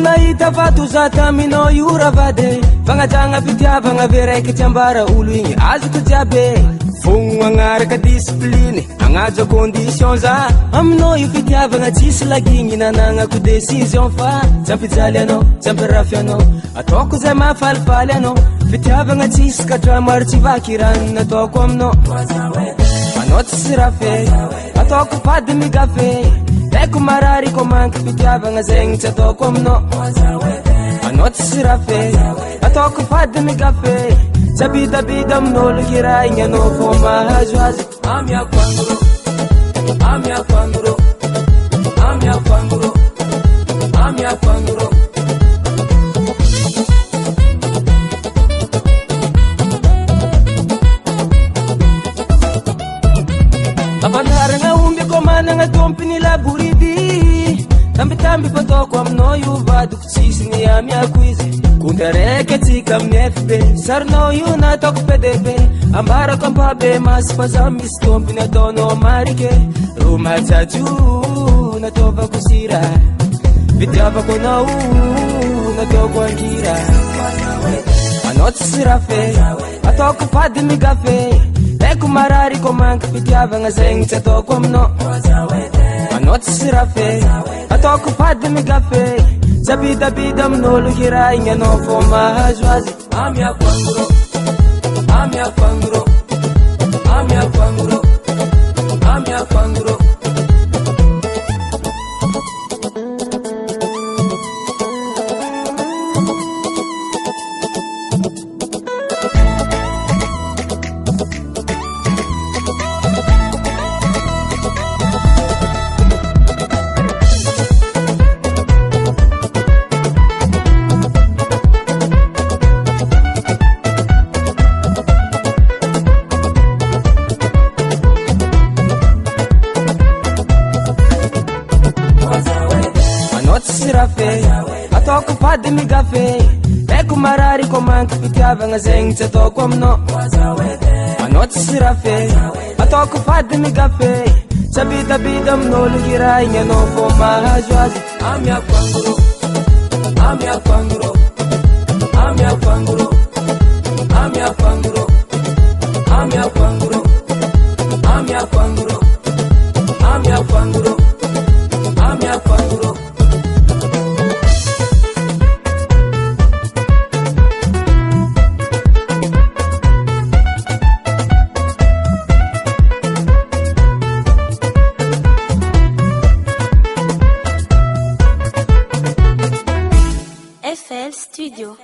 nahita fatozata aminao io ravady fagnajagna fitiavagna ave raiky tiambara olo igny azoko jiaby fogno agnaraka discipline agnaja condition za aminao io fitiavagna tsisy lagigny nananako décision fa tsy ampijaly anao tsy ampirafy anao ataoko zay mahafalifaly anao fitiavagna tsisy katra maro tsy vaky rano nataoko aminao anao tsisy rafe ataoko fady migafe Eko marari ko manky fitiavagna zegny tsy ataoko aminao anao tsisy rafe ataoko fady migafe tsy abidabida amin'olo hirahigny anao fô mahazo azy amiako angoro amiako angoro amiako angoro amiako angoro afanaragna omby ko managna tompiny laboridi tambitamby fataoko aminao io vadiko tsisy ny amiako izy kontra raiky atsika amin'ny FB sarinao io nataoko PDB ambarako ampabe masy fa za misy tompiny ataonao marike ro majajo nataovako sira fitiavako anao nataoko angira anao tsisy rafe ataoko fady migafe Eko marari ko manky fitiavagna zegny tsy ataoko aminao anao tsisy rafe ataoko fady migafe tsy abidabida amin'olo hirahigny anao fô mahazo azy amiako angoro amiako angoro amiako angoro amiako angoro ataoko fady migafe Eko marari ko manky fitiavagna zegny tsy ataoko aminao anao tsisy rafe ataoko fady migafe tsy abidabida amin'olo hirahigny anao fô mahazo azy amiako angoro amiako angoro amiako angoro amiako angoro amiako angoro amiako angoro amiako angoro amiako angoro FL Studio.